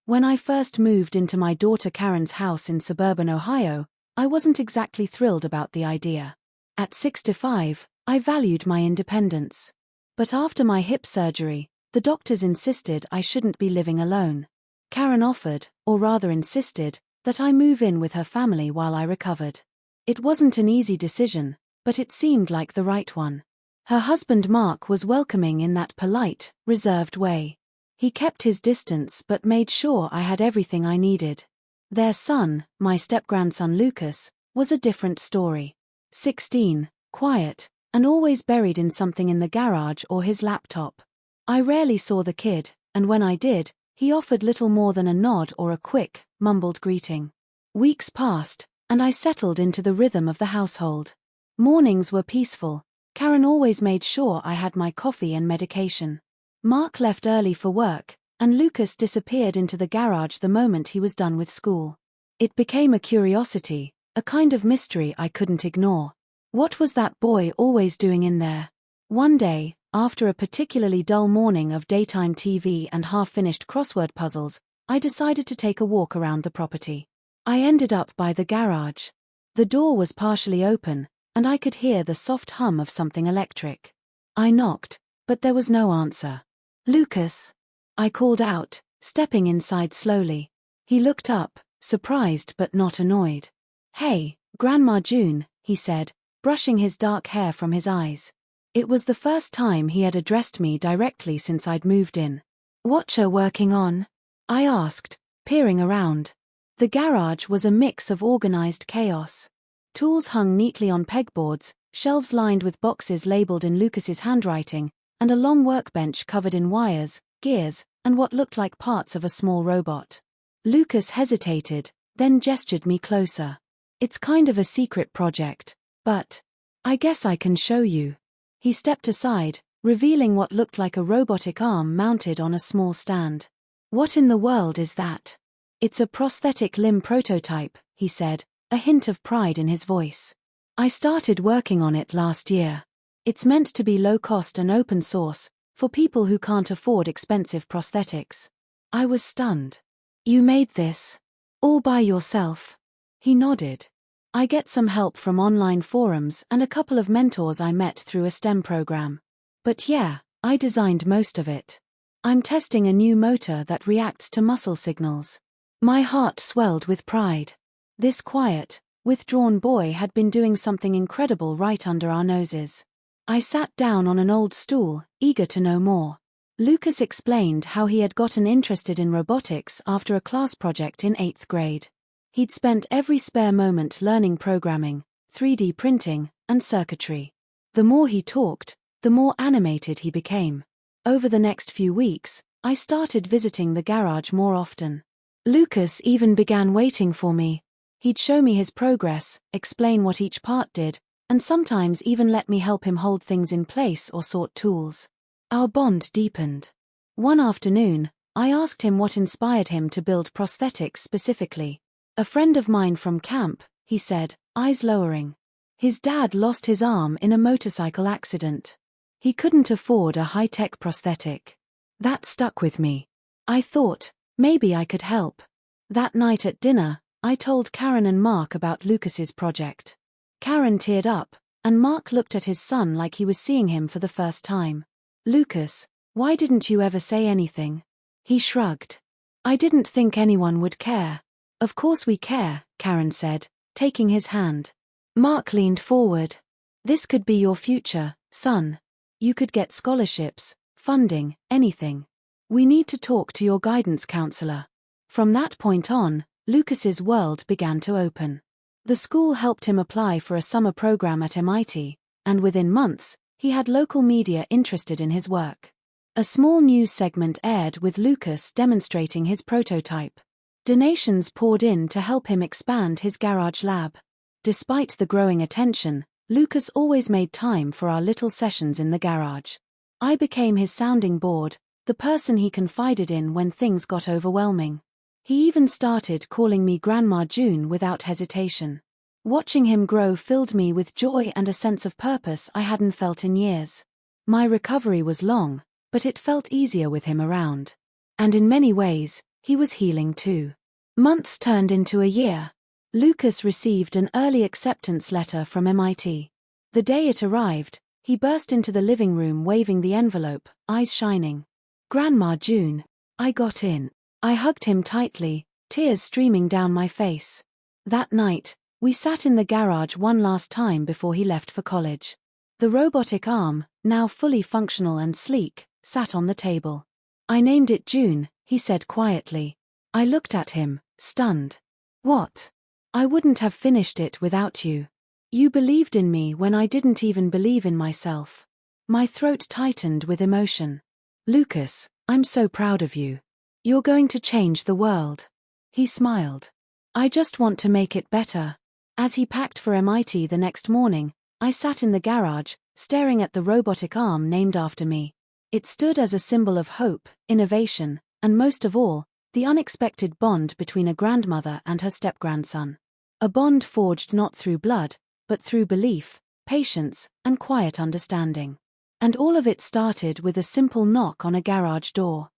When I first moved into my daughter Karen's house in suburban Ohio, I wasn't exactly thrilled about the idea. At 65, I valued my independence. But after my hip surgery, the doctors insisted I shouldn't be living alone. Karen offered, or rather insisted, that I move in with her family while I recovered. It wasn't an easy decision, but it seemed like the right one. Her husband Mark was welcoming in that polite, reserved way. He kept his distance but made sure I had everything I needed. Their son, my step-grandson Lucas, was a different story. 16, quiet, and always buried in something in the garage or his laptop. I rarely saw the kid, and when I did, he offered little more than a nod or a quick, mumbled greeting. Weeks passed, and I settled into the rhythm of the household. Mornings were peaceful. Karen always made sure I had my coffee and medication. Mark left early for work, and Lucas disappeared into the garage the moment he was done with school. It became a curiosity, a kind of mystery I couldn't ignore. What was that boy always doing in there? One day, after a particularly dull morning of daytime TV and half-finished crossword puzzles, I decided to take a walk around the property. I ended up by the garage. The door was partially open, and I could hear the soft hum of something electric. I knocked, but there was no answer. "Lucas," I called out, stepping inside slowly. He looked up, surprised but not annoyed. "Hey, Grandma June," he said, brushing his dark hair from his eyes. It was the first time he had addressed me directly since I'd moved in. "Whatcha working on?" I asked, peering around. The garage was a mix of organized chaos. Tools hung neatly on pegboards, shelves lined with boxes labeled in Lucas's handwriting, and a long workbench covered in wires, gears, and what looked like parts of a small robot. Lucas hesitated, then gestured me closer. "It's kind of a secret project, but I guess I can show you." He stepped aside, revealing what looked like a robotic arm mounted on a small stand. "What in the world is that?" "It's a prosthetic limb prototype," he said, a hint of pride in his voice. "I started working on it last year. It's meant to be low-cost and open source, for people who can't afford expensive prosthetics." I was stunned. "You made this all by yourself?" He nodded. "I get some help from online forums and a couple of mentors I met through a STEM program. But yeah, I designed most of it. I'm testing a new motor that reacts to muscle signals." My heart swelled with pride. This quiet, withdrawn boy had been doing something incredible right under our noses. I sat down on an old stool, eager to know more. Lucas explained how he had gotten interested in robotics after a class project in 8th grade. He'd spent every spare moment learning programming, 3D printing, and circuitry. The more he talked, the more animated he became. Over the next few weeks, I started visiting the garage more often. Lucas even began waiting for me. He'd show me his progress, explain what each part did, and sometimes even let me help him hold things in place or sort tools. Our bond deepened. One afternoon, I asked him what inspired him to build prosthetics specifically. "A friend of mine from camp," he said, eyes lowering. "His dad lost his arm in a motorcycle accident. He couldn't afford a high-tech prosthetic." That stuck with me. I thought, maybe I could help. That night at dinner, I told Karen and Mark about Lucas's project. Karen teared up, and Mark looked at his son like he was seeing him for the first time. "Lucas, why didn't you ever say anything?" He shrugged. "I didn't think anyone would care." "Of course we care," Karen said, taking his hand. Mark leaned forward. "This could be your future, son. You could get scholarships, funding, anything. We need to talk to your guidance counselor." From that point on, Lucas's world began to open. The school helped him apply for a summer program at MIT, and within months, he had local media interested in his work. A small news segment aired with Lucas demonstrating his prototype. Donations poured in to help him expand his garage lab. Despite the growing attention, Lucas always made time for our little sessions in the garage. I became his sounding board, the person he confided in when things got overwhelming. He even started calling me Grandma June without hesitation. Watching him grow filled me with joy and a sense of purpose I hadn't felt in years. My recovery was long, but it felt easier with him around. And in many ways, He was healing too. Months turned into a year. Lucas received an early acceptance letter from MIT. The day it arrived, he burst into the living room waving the envelope, eyes shining. "Grandma June." I got in. I hugged him tightly, tears streaming down my face. That night, we sat in the garage one last time before he left for college. The robotic arm, now fully functional and sleek, sat on the table. "I named it June," he said quietly. I looked at him, stunned. "What?" "I wouldn't have finished it without you. You believed in me when I didn't even believe in myself." My throat tightened with emotion. "Lucas, I'm so proud of you. You're going to change the world." He smiled. "I just want to make it better." As he packed for MIT the next morning, I sat in the garage, staring at the robotic arm named after me. It stood as a symbol of hope, innovation, and most of all, the unexpected bond between a grandmother and her step-grandson. A bond forged not through blood, but through belief, patience, and quiet understanding. And all of it started with a simple knock on a garage door.